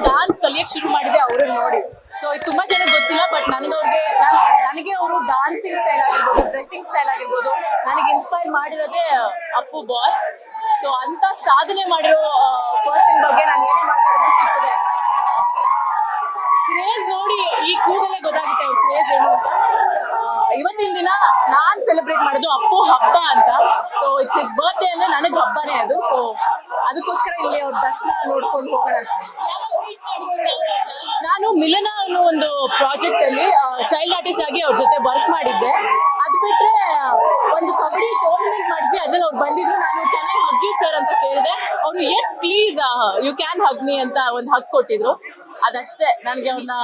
Dance ಕಲಿಯಕ್ ಶುರು ಮಾಡಿದೆ ಅವ್ರನ್ನ ನೋಡಿ. ಸೊ ಇದು ತುಂಬಾ ಜನಕ್ಕೆ ಗೊತ್ತಿಲ್ಲ, ಬಟ್ ನನಗೆ ಅವರು ಡಾನ್ಸಿಂಗ್ ಸ್ಟೈಲ್ ಆಗಿರ್ಬೋದು, ಡ್ರೆಸ್ಸಿಂಗ್ ಸ್ಟೈಲ್ ಆಗಿರ್ಬೋದು, ನನಗೆ ಇನ್ಸ್ಪೈರ್ ಮಾಡಿರೋದೇ ಅಪ್ಪು ಬಾಸ್. ಸೊ ಅಂತ ಸಾಧನೆ ಮಾಡಿರೋ ಪರ್ಸನ್ ಬಗ್ಗೆ ನಾನು ಏನೇ ಮಾತಾಡೋದು ಚಿಕ್ಕದೆ. ಕ್ರೇಜ್ ನೋಡಿ ಈ ಕೂಗಲೇ ಗೊತ್ತಾಗುತ್ತೆ ಅವ್ರ ಕ್ರೇಜ್ ಏನು ಅಂತ. ಇವತ್ತಿನ ದಿನ ನಾನ್ ಸೆಲೆಬ್ರೇಟ್ ಮಾಡೋದು ಅಪ್ಪು ಹಬ್ಬ ಅಂತ. ಸೊ ಇಟ್ಸ್ ಹಿಸ್ ಬರ್ತ್ಡೇ ಅಂದ್ರೆ ನನಗ್ ಹಬ್ಬನೇ ಅದು. ಸೊ ಅದಕ್ಕೋಸ್ಕರ ಇಲ್ಲಿ ಅವ್ರ ದರ್ಶನ ನೋಡ್ಕೊಂಡು ಹೋಗೋಣ. ನಾನು ಮಿಲನ ಅನ್ನೋ ಒಂದು ಪ್ರಾಜೆಕ್ಟ್ ಅಲ್ಲಿ ಚೈಲ್ಡ್ ಆರ್ಟಿಸ್ಟ್ ಆಗಿ ಅವ್ರ ಜೊತೆ ವರ್ಕ್ ಮಾಡಿದ್ದೆ. ಅದ್ ಬಿಟ್ರೆ ಒಂದು ಕಬಡ್ಡಿ ಟೂರ್ನಮೆಂಟ್ ಮಾಡಿದ್ವಿ, ಅದ್ರಲ್ಲಿ ಅವ್ರು ಬಂದಿದ್ರು. ನಾನು can I hug you sir ಅಂತ ಕೇಳಿದೆ. ಅವರು yes please you can hug me ಅಂತ ಒಂದು ಹಗ್ ಕೊಟ್ಟಿದ್ರು. ಅದಷ್ಟೇ. ನನಗೆ ಅವ್ರನ್ನ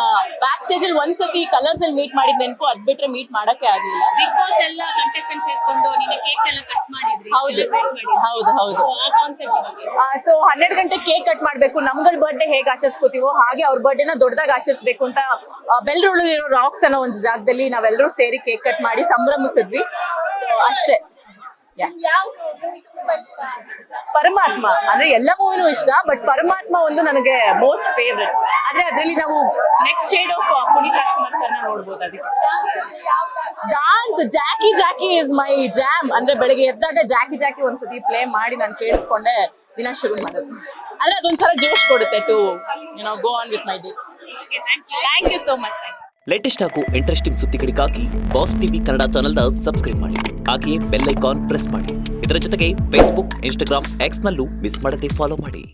ಬ್ಯಾಕ್ ಸ್ಟೇಜ್ ಅಲ್ಲಿ ಒಂದ್ಸತಿ ಕಲರ್ಸ್ ಅಲ್ಲಿ ಮೀಟ್ ಮಾಡಿದ್ ನೆನಪು, ಅದ್ ಬಿಟ್ರೆ ಮೀಟ್ ಮಾಡಕ್ಕೆ ಆಗ್ಲಿಲ್ಲ. ಬಿಗ್ ಬಾಸ್ ಎಲ್ಲ ಕಂಟೆಸ್ಟೆಂಟ್ ಸೇರ್ಕೊಂಡು ನೀನು ಕೇಕ್ ಎಲ್ಲ ಕಟ್ ಮಾಡಿದ್ರಿ. ಹೌದು. ಆ ಕಾನ್ಸೆಪ್ಟ್ ಸೊ 12 ಗಂಟೆ ಕೇಕ್ ಕಟ್ ಮಾಡ್ಬೇಕು. ನಮ್ಗಳ ಬರ್ಡೇ ಹೇಗೆ ಆಚರಿಸ್ಕೋತೀವೋ ಹಾಗೆ ಅವ್ರ ಬರ್ಡೇನ ದೊಡ್ಡದಾಗಿ ಆಚರಿಸ್ಬೇಕು ಅಂತ ಬೆಲ್ರೂಳಲ್ಲಿರೋ ರಾಕ್ಸ್ ಅನ್ನೋ ಒಂದು ಜಾಗದಲ್ಲಿ ನಾವೆಲ್ಲರೂ ಸೇರಿ ಕೇಕ್ ಕಟ್ ಮಾಡಿ ಸಂಭ್ರಮಿಸಿದ್ವಿ. ಸೊ ಅಷ್ಟೇ. ಪರಮಾತ್ಮ ಅಂದ್ರೆ ಎಲ್ಲ ಮೂವಿನೂ ಇಷ್ಟ, ಬಟ್ ಪರಮಾತ್ಮ ಒಂದು ನನಗೆ ಮೋಸ್ಟ್ ಫೇವ್ರೆಟ್. ಆದ್ರೆ ಅದ್ರಲ್ಲಿ ನಾವು next shade of Puneeth Rajkumar ಸರ್ನ ನೋಡ್ಬೋದು. ಅದಕ್ಕೆ dance jockey is my jam. ಅಂದ್ರೆ ಬೆಳಗ್ಗೆ ಎದ್ದಾಗ ಜಾಕಿ ಒಂದ್ಸತಿ ಪ್ಲೇ ಮಾಡಿ ನಾನು ಕೇಳಿಸ್ಕೊಂಡೆ ದಿನ ಶುರು ಮಾಡೋದು. ಅಂದ್ರೆ ಅದೊಂಥರ ಜೋಶ್ ಕೊಡುತ್ತೆ to go on with my day. Thank you so much. Latest ಹಾಗೂ ಇಂಟ್ರೆಸ್ಟಿಂಗ್ ಸುದ್ದಿಗಳಿಗಾಗಿ ಬಾಸ್ ಟಿವಿ ಕನ್ನಡ ಚಾನೆಲ್ನ ಸಬ್ಸ್ಕ್ರೈಬ್ ಮಾಡಿ. ಹಾಗೆಯೇ ಬೆಲ್ ಐಕಾನ್ ಪ್ರೆಸ್ ಮಾಡಿ. ಇದರ ಜೊತೆಗೆ ಫೇಸ್ಬುಕ್, ಇನ್ಸ್ಟಾಗ್ರಾಮ್, ಎಕ್ಸ್ನಲ್ಲೂ ಮಿಸ್ ಮಾಡದೆ ಫಾಲೋ ಮಾಡಿ.